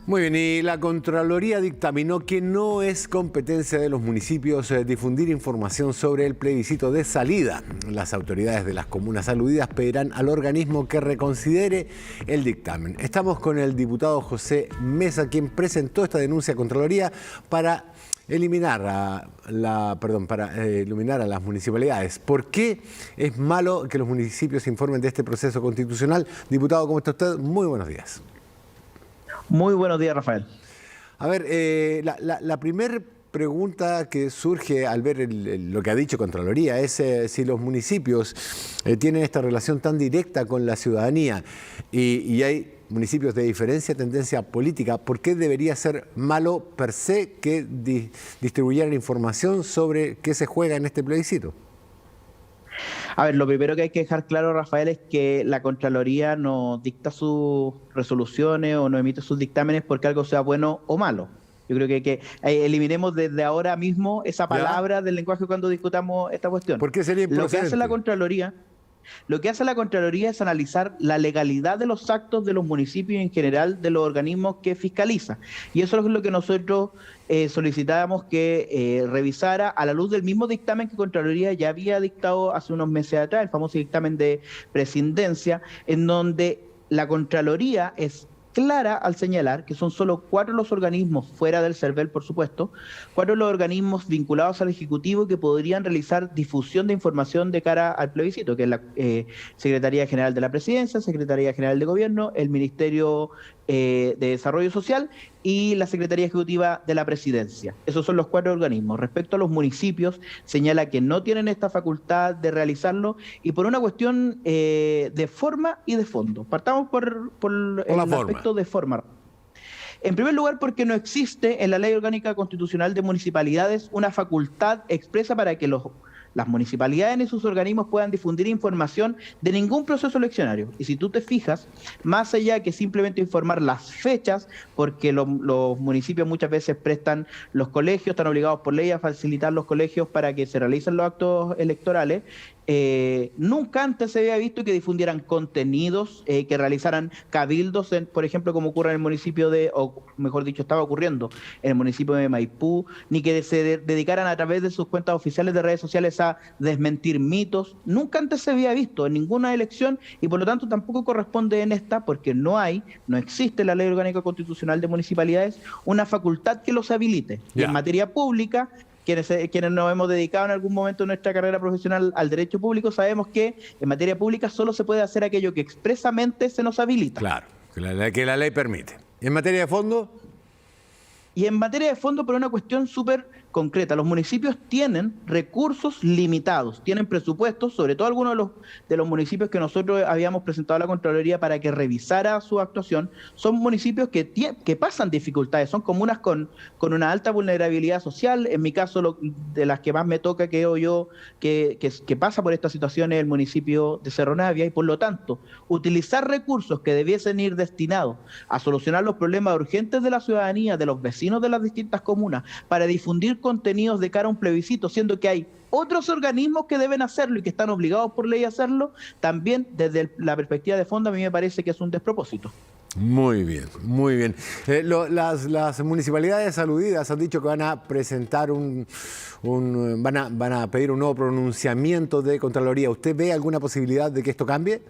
Muy bien, y la Contraloría dictaminó que no es competencia de los municipios difundir información sobre el plebiscito de salida. Las autoridades de las comunas aludidas pedirán al organismo que reconsidere el dictamen. Estamos con el diputado José Mesa, quien presentó esta denuncia a Contraloría para eliminar a las municipalidades. ¿Por qué es malo que los municipios informen de este proceso constitucional? Diputado, ¿cómo está usted? Muy buenos días. Muy buenos días, Rafael. A ver, la primera pregunta que surge al ver lo que ha dicho Contraloría es si los municipios tienen esta relación tan directa con la ciudadanía y hay municipios de diferencia tendencia política, ¿por qué debería ser malo per se que distribuyeran información sobre qué se juega en este plebiscito? A ver, lo primero que hay que dejar claro, Rafael, es que la Contraloría no dicta sus resoluciones o no emite sus dictámenes porque algo sea bueno o malo. Yo creo que eliminemos desde ahora mismo esa palabra del lenguaje cuando discutamos esta cuestión. ¿Por qué sería improcedente? Lo que hace la Contraloría es analizar la legalidad de los actos de los municipios y en general de los organismos que fiscaliza. Y eso es lo que nosotros solicitábamos que revisara a la luz del mismo dictamen que Contraloría ya había dictado hace unos meses atrás, el famoso dictamen de presidencia, en donde la Contraloría es clara al señalar que son solo 4 los organismos, fuera del CERVEL por supuesto, 4 los organismos vinculados al Ejecutivo que podrían realizar difusión de información de cara al plebiscito, que es la Secretaría General de la Presidencia, Secretaría General de Gobierno, el Ministerio de Desarrollo Social y la Secretaría Ejecutiva de la Presidencia. Esos son los 4 organismos. Respecto a los municipios, señala que no tienen esta facultad de realizarlo y por una cuestión de forma y de fondo. Partamos por el aspecto de forma. En primer lugar, porque no existe en la Ley Orgánica Constitucional de Municipalidades una facultad expresa para que las municipalidades y sus organismos puedan difundir información de ningún proceso eleccionario. Y si tú te fijas, más allá que simplemente informar las fechas, porque los municipios muchas veces prestan los colegios, están obligados por ley a facilitar los colegios para que se realicen los actos electorales, nunca antes se había visto que difundieran contenidos, que realizaran cabildos, por ejemplo, como ocurre en el municipio o mejor dicho, estaba ocurriendo en el municipio de Maipú, ni que se dedicaran a través de sus cuentas oficiales de redes sociales a desmentir mitos. Nunca antes se había visto en ninguna elección y por lo tanto tampoco corresponde en esta, porque no existe en la Ley Orgánica Constitucional de Municipalidades una facultad que los habilite. Y en materia pública, quienes nos hemos dedicado en algún momento de nuestra carrera profesional al derecho público, sabemos que en materia pública solo se puede hacer aquello que expresamente se nos habilita. Claro, que la ley permite. ¿Y en materia de fondo? Y en materia de fondo, por una cuestión súper concreta, los municipios tienen recursos limitados, tienen presupuestos, sobre todo algunos de los municipios que nosotros habíamos presentado a la Contraloría para que revisara su actuación, son municipios que pasan dificultades, son comunas con una alta vulnerabilidad social. En mi caso, de las que más me toca, creo yo, que pasa por esta situación es el municipio de Cerro Navia, y por lo tanto, utilizar recursos que debiesen ir destinados a solucionar los problemas urgentes de la ciudadanía, de los vecinos de las distintas comunas, para difundir contenidos de cara a un plebiscito, siendo que hay otros organismos que deben hacerlo y que están obligados por ley a hacerlo, también desde la perspectiva de fondo a mí me parece que es un despropósito. Muy bien, muy bien. Las municipalidades aludidas han dicho que van a presentar van a pedir un nuevo pronunciamiento de Contraloría. ¿Usted ve alguna posibilidad de que esto cambie?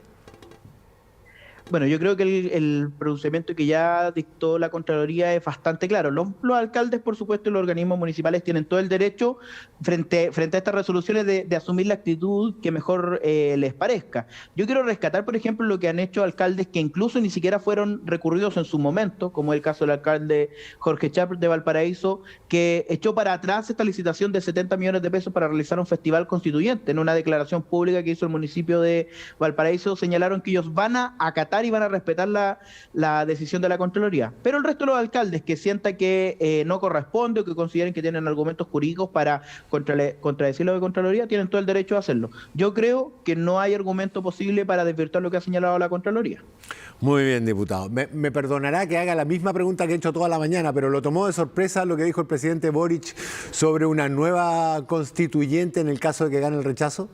Bueno, yo creo que el pronunciamiento que ya dictó la Contraloría es bastante claro. Los alcaldes, por supuesto, y los organismos municipales tienen todo el derecho, frente a estas resoluciones, de asumir la actitud que mejor les parezca. Yo quiero rescatar, por ejemplo, lo que han hecho alcaldes que incluso ni siquiera fueron recurridos en su momento, como el caso del alcalde Jorge Chapert de Valparaíso, que echó para atrás esta licitación de 70 millones de pesos para realizar un festival constituyente. En una declaración pública que hizo el municipio de Valparaíso, señalaron que ellos van a acatar y van a respetar la decisión de la Contraloría. Pero el resto de los alcaldes que sientan que no corresponde o que consideren que tienen argumentos jurídicos para contradecir lo de Contraloría, tienen todo el derecho a hacerlo. Yo creo que no hay argumento posible para desvirtuar lo que ha señalado la Contraloría. Muy bien, diputado. Me perdonará que haga la misma pregunta que he hecho toda la mañana, pero ¿lo tomó de sorpresa lo que dijo el presidente Boric sobre una nueva constituyente en el caso de que gane el rechazo?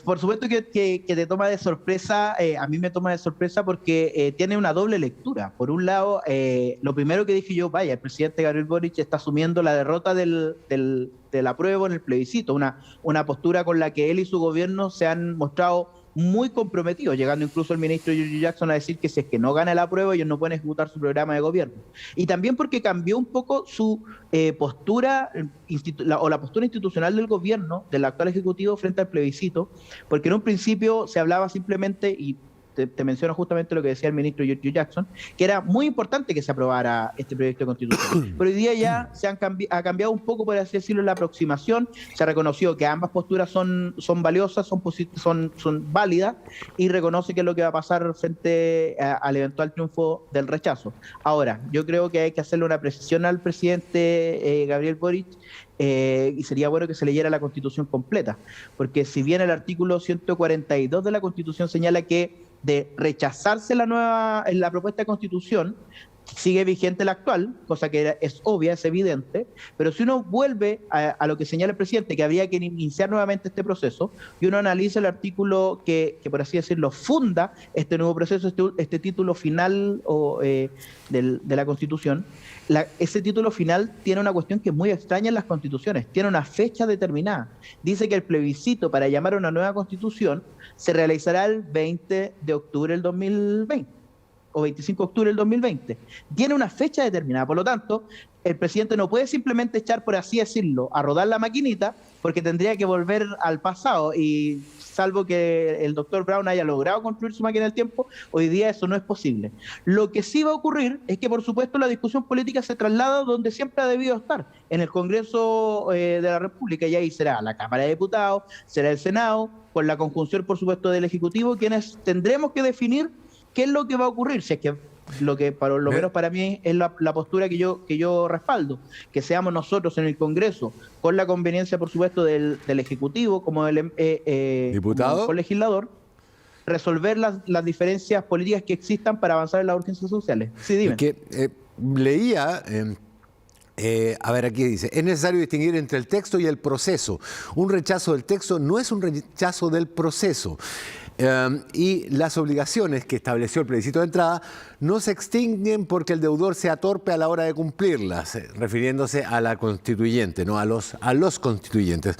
Por supuesto que te toma de sorpresa, a mí me toma de sorpresa porque tiene una doble lectura. Por un lado, lo primero que dije yo, vaya, el presidente Gabriel Boric está asumiendo la derrota del apruebo en el plebiscito, una postura con la que él y su gobierno se han mostrado muy comprometidos, llegando incluso el ministro Giorgio Jackson a decir que si es que no gana el apruebo, ellos no pueden ejecutar su programa de gobierno. Y también porque cambió un poco su postura o la postura institucional del gobierno, del actual ejecutivo frente al plebiscito, porque en un principio se hablaba simplemente, y te menciono justamente lo que decía el ministro Giorgio Jackson, que era muy importante que se aprobara este proyecto de constitución. Pero hoy día ya ha cambiado un poco, por así decirlo, la aproximación. Se ha reconocido que ambas posturas son valiosas, son válidas, y reconoce que es lo que va a pasar frente al eventual triunfo del rechazo. Ahora, yo creo que hay que hacerle una precisión al presidente Gabriel Boric, y sería bueno que se leyera la Constitución completa, porque si bien el artículo 142 de la Constitución señala que de rechazarse la propuesta de Constitución, sigue vigente la actual, cosa que es obvia, es evidente, pero si uno vuelve a lo que señala el presidente, que habría que iniciar nuevamente este proceso, y uno analiza el artículo que por así decirlo, funda este nuevo proceso, este título final de la Constitución, ese título final tiene una cuestión que es muy extraña en las constituciones, tiene una fecha determinada. Dice que el plebiscito para llamar a una nueva Constitución se realizará el 20 de octubre del 2020. O 25 de octubre del 2020. Tiene una fecha determinada, por lo tanto, el presidente no puede simplemente echar, por así decirlo, a rodar la maquinita, porque tendría que volver al pasado, y salvo que el doctor Brown haya logrado construir su máquina del tiempo, hoy día eso no es posible. Lo que sí va a ocurrir es que, por supuesto, la discusión política se traslada donde siempre ha debido estar, en el Congreso de la República, y ahí será la Cámara de Diputados, será el Senado, con la conjunción, por supuesto, del Ejecutivo, quienes tendremos que definir qué es lo que va a ocurrir, si es que lo que por lo menos para mí es la postura que yo respaldo, que seamos nosotros en el Congreso, con la conveniencia, por supuesto, del Ejecutivo como del diputado, como legislador, resolver las diferencias políticas que existan para avanzar en las urgencias sociales. Sí, dime. Leía... a ver, aquí dice, es necesario distinguir entre el texto y el proceso. Un rechazo del texto no es un rechazo del proceso. Y las obligaciones que estableció el plebiscito de entrada no se extinguen porque el deudor sea torpe a la hora de cumplirlas, refiriéndose a la constituyente, no a los constituyentes.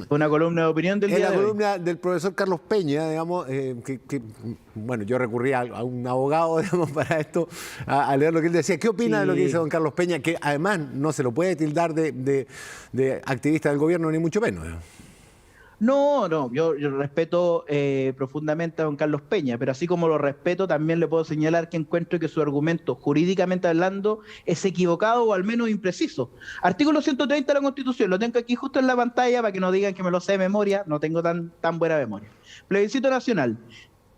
Una columna de opinión del día de hoy. En la columna del profesor Carlos Peña, digamos, bueno, yo recurrí a un abogado, digamos, para esto, a leer lo que él decía. ¿Qué opina de lo que dice don Carlos Peña? Que además no se lo puede tildar de activista del gobierno, ni mucho menos. No, yo respeto profundamente a don Carlos Peña, pero así como lo respeto, también le puedo señalar que encuentro que su argumento, jurídicamente hablando, es equivocado o al menos impreciso. Artículo 130 de la Constitución, lo tengo aquí justo en la pantalla para que no digan que me lo sé de memoria, no tengo tan buena memoria. Plebiscito nacional.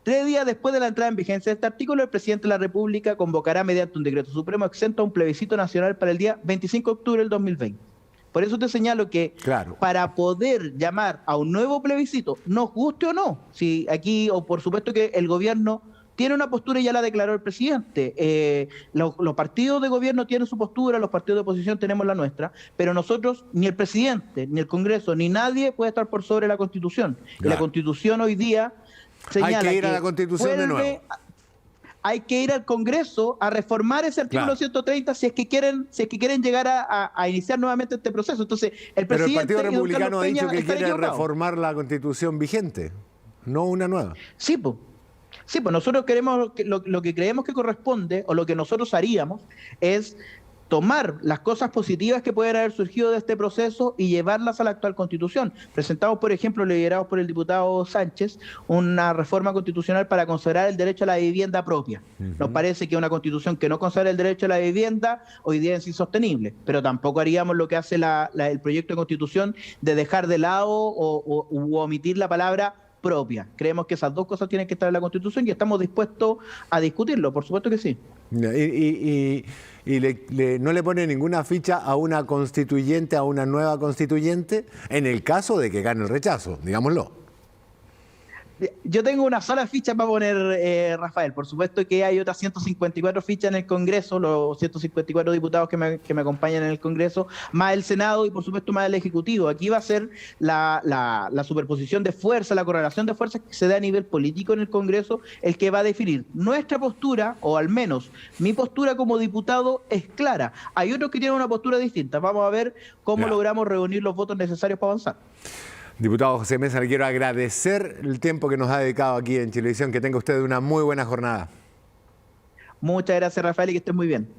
3 días después de la entrada en vigencia de este artículo, el presidente de la República convocará mediante un decreto supremo exento a un plebiscito nacional para el día 25 de octubre del 2020. Por eso te señalo que para poder llamar a un nuevo plebiscito, nos guste o no, si aquí, o por supuesto que el gobierno tiene una postura y ya la declaró el presidente. Los partidos de gobierno tienen su postura, los partidos de oposición tenemos la nuestra, pero nosotros, ni el presidente, ni el Congreso, ni nadie puede estar por sobre la Constitución. Y la Constitución hoy día señala hay que ir a la Constitución de nuevo. Hay que ir al Congreso a reformar ese artículo 130 si es que quieren llegar a iniciar nuevamente este proceso. Entonces, el presidente... Pero el Partido Republicano ha dicho que quiere reformar la Constitución vigente, no una nueva. Sí, pues nosotros queremos, lo que creemos que corresponde, o lo que nosotros haríamos, es tomar las cosas positivas que pueden haber surgido de este proceso y llevarlas a la actual Constitución. Presentamos, por ejemplo, liderados por el diputado Sánchez, una reforma constitucional para consagrar el derecho a la vivienda propia. Nos parece que una Constitución que no consagra el derecho a la vivienda hoy día es insostenible, pero tampoco haríamos lo que hace el proyecto de Constitución de dejar de lado u omitir la palabra propia. Creemos que esas dos cosas tienen que estar en la Constitución y estamos dispuestos a discutirlo, por supuesto que sí. Y no le pone ninguna ficha a una constituyente, a una nueva constituyente, en el caso de que gane el rechazo, digámoslo. Yo tengo una sola ficha para poner, Rafael. Por supuesto que hay otras 154 fichas en el Congreso, los 154 diputados que me acompañan en el Congreso, más el Senado y por supuesto más el Ejecutivo. Aquí va a ser la superposición de fuerza, la correlación de fuerzas que se da a nivel político en el Congreso, el que va a definir nuestra postura, o al menos mi postura como diputado es clara. Hay otros que tienen una postura distinta. Vamos a ver cómo logramos reunir los votos necesarios para avanzar. Diputado José Mesa, le quiero agradecer el tiempo que nos ha dedicado aquí en Chilevisión. Que tenga usted una muy buena jornada. Muchas gracias, Rafael, y que estés muy bien.